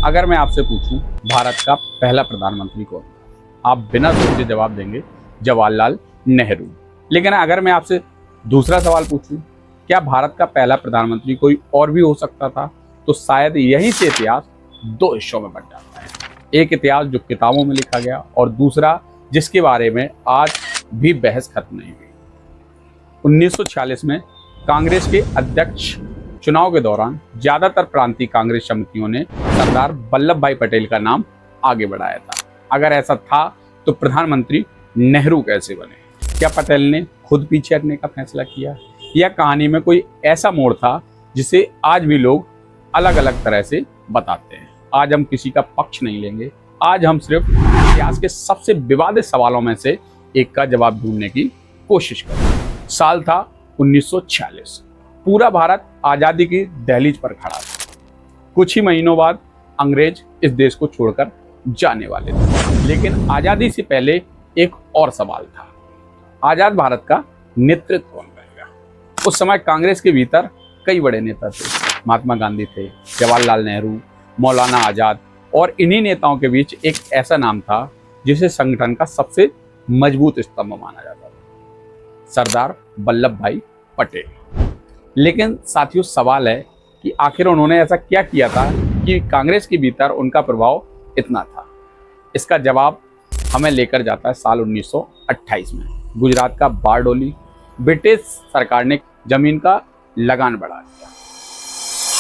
अगर मैं आपसे पूछूं भारत का पहला प्रधानमंत्री कौन था, आप बिना सोचे जवाब देंगे जवाहरलाल नेहरू। लेकिन अगर मैं आपसे दूसरा सवाल पूछूं, क्या भारत का पहला प्रधानमंत्री कोई और भी हो सकता था, तो शायद यहीं से इतिहास दो हिस्सों में बंट जाता है। एक इतिहास जो किताबों में लिखा गया और दूसरा जिसके बारे में आज भी बहस खत्म नहीं हुई। 1946 में कांग्रेस के अध्यक्ष चुनाव के दौरान ज्यादातर प्रांतीय कांग्रेस समितियों ने सरदार वल्लभ भाई पटेल का नाम आगे बढ़ाया था। अगर ऐसा था तो प्रधानमंत्री नेहरू कैसे बने? क्या पटेल ने खुद पीछे हटने का फैसला किया, या कहानी में कोई ऐसा मोड़ था जिसे आज भी लोग अलग अलग तरह से बताते हैं? आज हम किसी का पक्ष नहीं लेंगे, आज हम सिर्फ इतिहास के सबसे विवादित सवालों में से एक का जवाब ढूंढने की कोशिश करेंगे। साल था 1946। पूरा भारत आजादी की दहलीज पर खड़ा था। कुछ ही महीनों बाद अंग्रेज इस देश को छोड़कर जाने वाले थे। लेकिन आजादी से पहले एक और सवाल था, आजाद भारत का नेतृत्व कौन करेगा? उस समय कांग्रेस के भीतर कई बड़े नेता थे। महात्मा गांधी थे, जवाहरलाल नेहरू, मौलाना आजाद, और इन्हीं नेताओं के बीच एक ऐसा नाम था जिसे संगठन का सबसे मजबूत स्तंभ माना जाता था, सरदार वल्लभ भाई पटेल। लेकिन साथियों, सवाल है कि आखिर उन्होंने ऐसा क्या किया था कि कांग्रेस के भीतर उनका प्रभाव इतना था? इसका जवाब हमें लेकर जाता है साल 1928 में। गुजरात का बारडोली, ब्रिटिश सरकार ने जमीन का लगान बढ़ा दिया।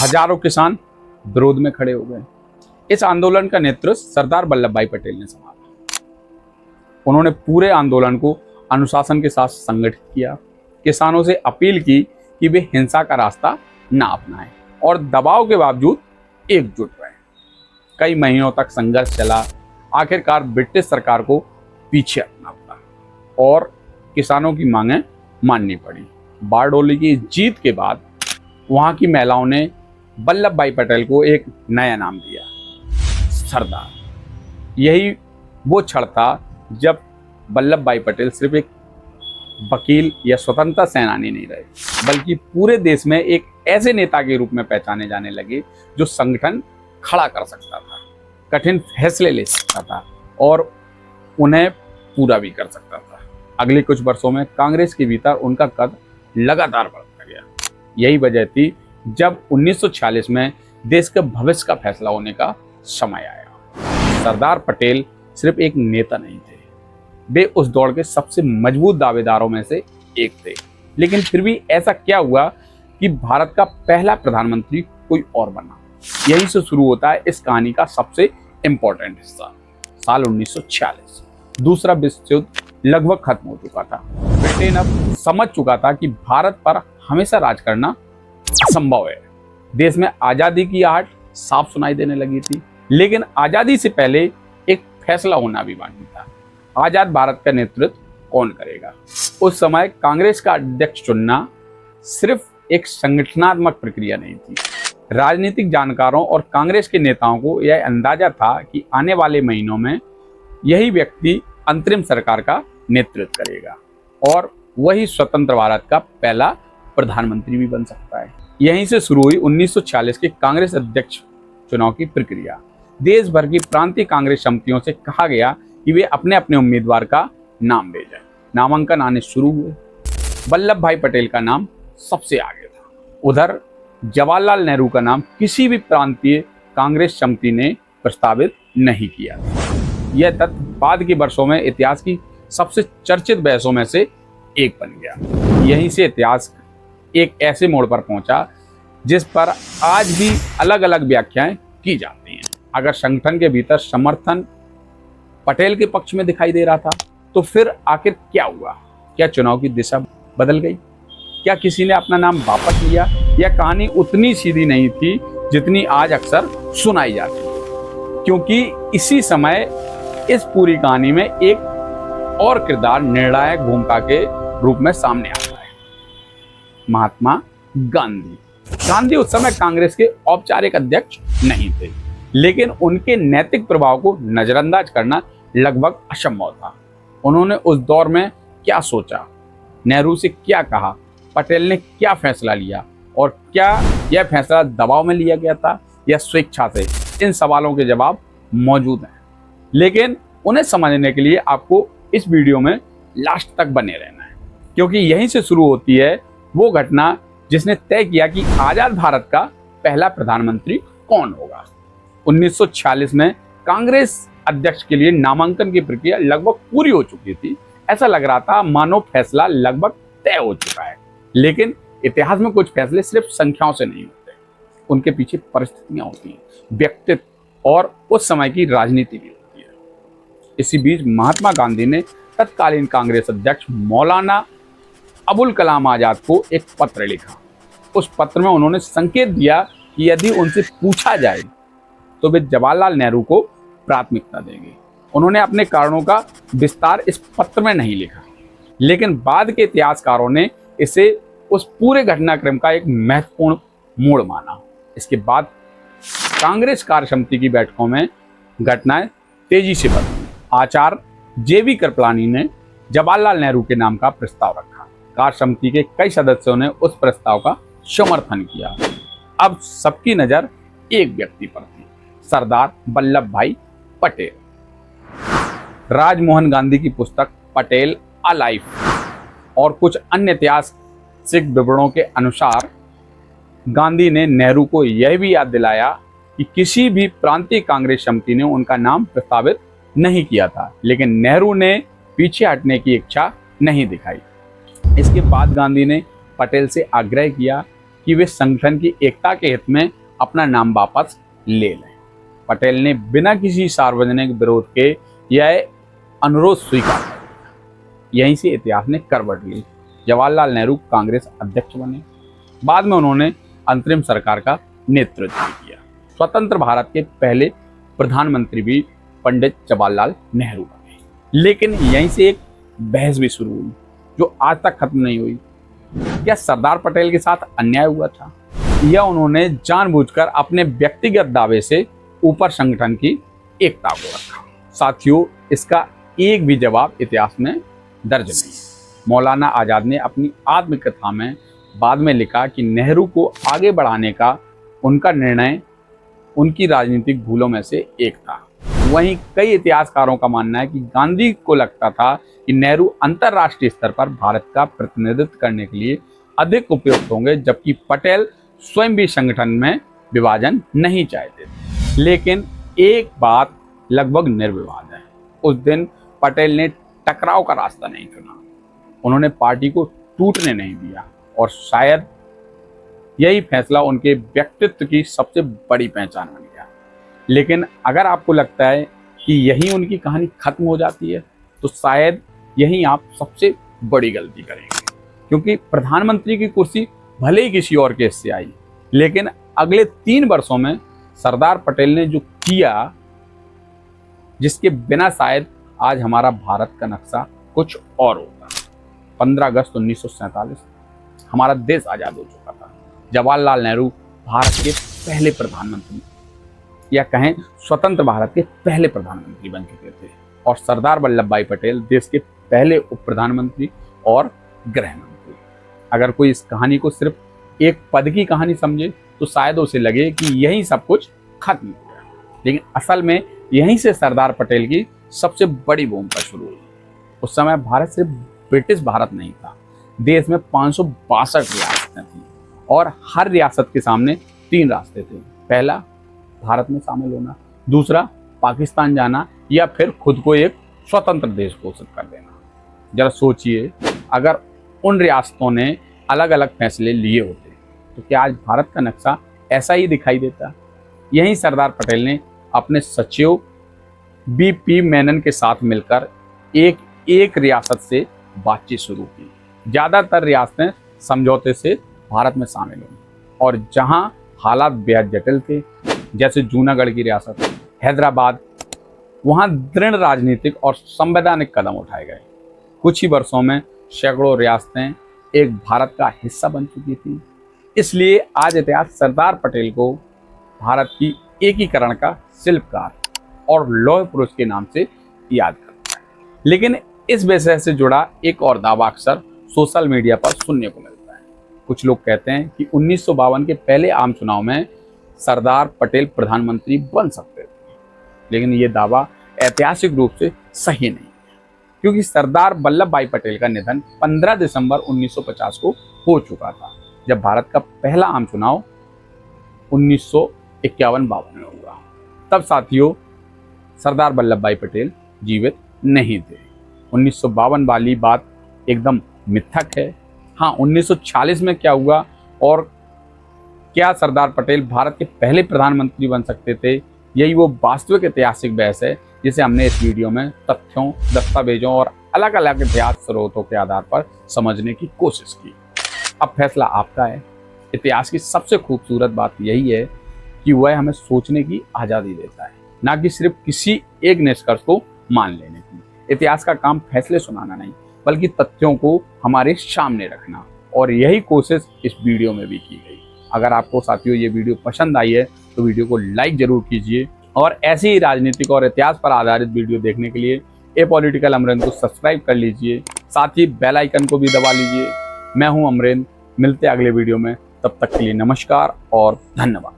हजारों किसान विरोध में खड़े हो गए। इस आंदोलन का नेतृत्व सरदार वल्लभ भाई पटेल ने संभाला। उन्होंने पूरे आंदोलन को अनुशासन के साथ संगठित किया, किसानों से अपील की कि वे हिंसा का रास्ता ना अपनाएं और दबाव के बावजूद एकजुट रहें। कई महीनों तक संघर्ष चला। आखिरकार ब्रिटिश सरकार को पीछे हटना पड़ा और किसानों की मांगें माननी पड़ी। बारडोली की जीत के बाद वहां की महिलाओं ने वल्लभ भाई पटेल को एक नया नाम दिया, सरदार। यही वो क्षण था जब वल्लभ भाई पटेल सिर्फ एक वकील या स्वतंत्रता सेनानी नहीं रहे, बल्कि पूरे देश में एक ऐसे नेता के रूप में पहचाने जाने लगे जो संगठन खड़ा कर सकता था, कठिन फैसले ले सकता था और उन्हें पूरा भी कर सकता था। अगले कुछ वर्षों में कांग्रेस के भीतर उनका कद लगातार बढ़ता गया। यही वजह थी जब 1946 में देश के भविष्य का फैसला होने का समय आया। सरदार पटेल सिर्फ एक नेता नहीं थे, वे उस दौर के सबसे मजबूत दावेदारों में से एक थे। लेकिन फिर भी ऐसा क्या हुआ कि भारत का पहला प्रधानमंत्री कोई और बना? यहीं से शुरू होता है इस कहानी का सबसे इंपॉर्टेंट हिस्सा। साल 1946, दूसरा विश्व युद्ध लगभग खत्म हो चुका था। ब्रिटेन अब समझ चुका था कि भारत पर हमेशा राज करना असंभव है। देश में आजादी की आहट साफ सुनाई देने लगी थी। लेकिन आजादी से पहले एक फैसला होना भी बाकी था, आजाद भारत का नेतृत्व कौन करेगा? उस समय कांग्रेस का अध्यक्ष चुनना सिर्फ एक संगठनात्मक प्रक्रिया नहीं थी। राजनीतिक जानकारों और कांग्रेस के नेताओं को यह अंदाजा था कि आने वाले महीनों में यही व्यक्ति अंतरिम सरकार का नेतृत्व करेगा और वही स्वतंत्र भारत का पहला प्रधानमंत्री भी बन सकता है। यहीं से शुरू हुई 1946 के कांग्रेस अध्यक्ष चुनाव की प्रक्रिया। देश भर की प्रांतीय कांग्रेस समितियों से कहा गया कि वे अपने अपने उम्मीदवार का नाम भेजें। नामांकन आने शुरू हुए। वल्लभ भाई पटेल का नाम सबसे आगे था। उधर जवाहरलाल नेहरू का नाम किसी भी प्रांतीय कांग्रेस समिति ने प्रस्तावित नहीं किया। यह तथ्य बाद के वर्षों में इतिहास की सबसे चर्चित बहसों में से एक बन गया। यहीं से इतिहास एक ऐसे मोड़ पर पहुंचा जिस पर आज भी अलग अलग व्याख्याएं की जाती हैं। अगर संगठन के भीतर समर्थन पटेल के पक्ष में दिखाई दे रहा था, तो फिर आखिर क्या हुआ? क्या चुनाव की दिशा बदल गई? क्या किसी ने अपना नाम वापस लिया? या कहानी उतनी सीधी नहीं थी जितनी आज अक्सर सुनाई जाती है? क्योंकि इसी समय इस पूरी कहानी में एक और किरदार निर्णायक भूमिका के रूप में सामने आता है, महात्मा गांधी। गांधी उस समय कांग्रेस के औपचारिक अध्यक्ष नहीं थे, लेकिन उनके नैतिक प्रभाव को नजरअंदाज करना लगभग असंभव था। उन्होंने उस दौर में क्या सोचा, नेहरू से क्या कहा, पटेल ने क्या फैसला लिया और क्या यह फैसला दबाव में लिया गया था या स्वेच्छा से, इन सवालों के जवाब मौजूद हैं, लेकिन उन्हें समझने के लिए आपको इस वीडियो में लास्ट तक बने रहना है, क्योंकि यहीं से शुरू होती है वो घटना जिसने तय किया कि आजाद भारत का पहला प्रधानमंत्री कौन होगा। 1946 में कांग्रेस अध्यक्ष के लिए नामांकन की प्रक्रिया लगभग पूरी हो चुकी थी। ऐसा लग रहा था मानो फैसला लगभग तय हो चुका है, लेकिन इतिहास में कुछ फैसले सिर्फ संख्याओं से नहीं होते, उनके पीछे परिस्थितियां होती हैं, व्यक्तित्व और उस समय की राजनीति भी होती है। इसी बीच महात्मा गांधी ने तत्कालीन कांग्रेस अध्यक्ष मौलाना अबुल कलाम आजाद को एक पत्र लिखा। उस पत्र में उन्होंने संकेत दिया कि यदि उनसे पूछा जाए तो वे जवाहरलाल नेहरू को प्राथमिकता देंगे। उन्होंने अपने कारणों का विस्तार इस पत्र में नहीं लिखा, लेकिन बाद के इतिहासकारों ने इसे उस पूरे घटनाक्रम का एक महत्वपूर्ण मोड़ माना। इसके बाद कांग्रेस कार्यसमिति की बैठकों में घटनाएं तेजी से बदली। आचार्य जेबी कृपलानी ने जवाहरलाल नेहरू के नाम का प्रस्ताव रखा। कार्यसमिति के कई सदस्यों ने उस प्रस्ताव का समर्थन किया। अब सबकी नजर एक व्यक्ति पर थी, सरदार वल्लभ भाई पटेल। राजमोहन गांधी की पुस्तक पटेल अ लाइफ और कुछ अन्य ऐतिहासिक विवरणों के अनुसार गांधी ने नेहरू को यह भी याद दिलाया कि किसी भी प्रांतीय कांग्रेस समिति ने उनका नाम प्रस्तावित नहीं किया था, लेकिन नेहरू ने पीछे हटने की इच्छा नहीं दिखाई। इसके बाद गांधी ने पटेल से आग्रह किया कि वे संगठन की एकता के हित में अपना नाम वापस ले लें। पटेल ने बिना किसी सार्वजनिक विरोध के यह अनुरोध स्वीकार कर लिया। यहीं से इतिहास ने करवट ली। जवाहरलाल नेहरू कांग्रेस अध्यक्ष बने। बाद में उन्होंने अंतरिम सरकार का नेतृत्व किया। स्वतंत्र भारत के पहले प्रधानमंत्री भी पंडित जवाहरलाल नेहरू बने। लेकिन यहीं से एक बहस भी शुरू हुई जो आज तक खत्म नहीं हुई। क्या सरदार पटेल के साथ अन्याय हुआ था या उन्होंने जानबूझकर अपने व्यक्तिगत दावे से ऊपर संगठन की एकता को रखा? साथियों, इसका एक भी जवाब इतिहास में दर्ज नहीं। मौलाना आजाद ने अपनी आत्मकथा में बाद में लिखा कि नेहरू को आगे बढ़ाने का उनका निर्णय उनकी राजनीतिक भूलों में से एक था। वहीं कई इतिहासकारों का मानना है कि गांधी को लगता था कि नेहरू अंतर्राष्ट्रीय स्तर पर भारत का प्रतिनिधित्व करने के लिए अधिक उपयुक्त होंगे, जबकि पटेल स्वयं भी संगठन में विभाजन नहीं चाहते थे। लेकिन एक बात लगभग निर्विवाद है, उस दिन पटेल ने टकराव का रास्ता नहीं चुना। उन्होंने पार्टी को टूटने नहीं दिया और शायद यही फैसला उनके व्यक्तित्व की सबसे बड़ी पहचान बन गया। लेकिन अगर आपको लगता है कि यही उनकी कहानी खत्म हो जाती है, तो शायद यही आप सबसे बड़ी गलती करेंगे, क्योंकि प्रधानमंत्री की कुर्सी भले ही किसी और केस से आई, लेकिन अगले 3 वर्षों में सरदार पटेल ने जो किया, जिसके बिना शायद आज हमारा भारत का नक्शा कुछ और होता। 15 अगस्त 1947 हमारा देश आजाद हो चुका था। जवाहरलाल नेहरू भारत के पहले प्रधानमंत्री या कहें स्वतंत्र भारत के पहले प्रधानमंत्री बन चुके थे, और सरदार वल्लभ भाई पटेल देश के पहले उप प्रधानमंत्री और गृह मंत्री। अगर कोई इस कहानी को सिर्फ एक पद की कहानी समझे तो शायद उसे लगे कि यही सब कुछ खत्म हो गया, लेकिन असल में यहीं से सरदार पटेल की सबसे बड़ी भूमिका शुरू हुई। उस समय भारत सिर्फ ब्रिटिश भारत नहीं था, देश में 562 रियासतें थीं और हर रियासत के सामने 3 रास्ते थे। पहला, भारत में शामिल होना, दूसरा पाकिस्तान जाना, या फिर खुद को एक स्वतंत्र देश घोषित कर देना। जरा सोचिए, अगर उन रियासतों ने अलग अलग फैसले लिए होते तो क्या आज भारत का नक्शा ऐसा ही दिखाई देता? यहीं सरदार पटेल ने अपने सचिव बीपी मेनन के साथ मिलकर एक रियासत से बातचीत शुरू की। ज़्यादातर रियासतें समझौते से भारत में शामिल हुई, और जहां हालात बेहद जटिल थे, जैसे जूनागढ़ की रियासत, हैदराबाद, वहां दृढ़ राजनीतिक और संवैधानिक कदम उठाए गए। कुछ ही वर्षों में सैकड़ों रियासतें एक भारत का हिस्सा बन चुकी थी। इसलिए आज इतिहास सरदार पटेल को भारत की एकीकरण का शिल्पकार और लौह पुरुष के नाम से याद करता है। लेकिन इस विषय से जुड़ा एक और दावा अक्सर सोशल मीडिया पर सुनने को मिलता है। कुछ लोग कहते हैं कि 1952 के पहले आम चुनाव में सरदार पटेल प्रधानमंत्री बन सकते थे, लेकिन ये दावा ऐतिहासिक रूप से सही नहीं, क्योंकि सरदार वल्लभ भाई पटेल का निधन 15 दिसंबर 1950 को हो चुका था, जब भारत का पहला आम चुनाव 1951-52 में हुआ। तब साथियों सरदार वल्लभ भाई पटेल जीवित नहीं थे। 1952 वाली बात एकदम मिथक है। हाँ, 1940 में क्या हुआ और क्या सरदार पटेल भारत के पहले प्रधानमंत्री बन सकते थे, यही वो वास्तविक ऐतिहासिक बहस है जिसे हमने इस वीडियो में तथ्यों, दस्तावेजों और अलग अलग इतिहास स्रोतों के आधार पर समझने की कोशिश की। अब फैसला आपका है। इतिहास की सबसे खूबसूरत बात यही है कि वह हमें सोचने की आज़ादी देता है, ना कि सिर्फ किसी एक निष्कर्ष को मान लेने की। इतिहास का काम फैसले सुनाना नहीं, बल्कि तथ्यों को हमारे सामने रखना, और यही कोशिश इस वीडियो में भी की गई। अगर आपको साथियों ये वीडियो पसंद आई है तो वीडियो को लाइक जरूर कीजिए, और ऐसी ही राजनीतिक और इतिहास पर आधारित वीडियो देखने के लिए ए पॉलिटिकल अमरेंद्र को सब्सक्राइब कर लीजिए, साथ ही बेल आइकन को भी दबा लीजिए। मैं हूं अमरेंद्र, मिलते हैं अगले वीडियो में, तब तक के लिए नमस्कार और धन्यवाद।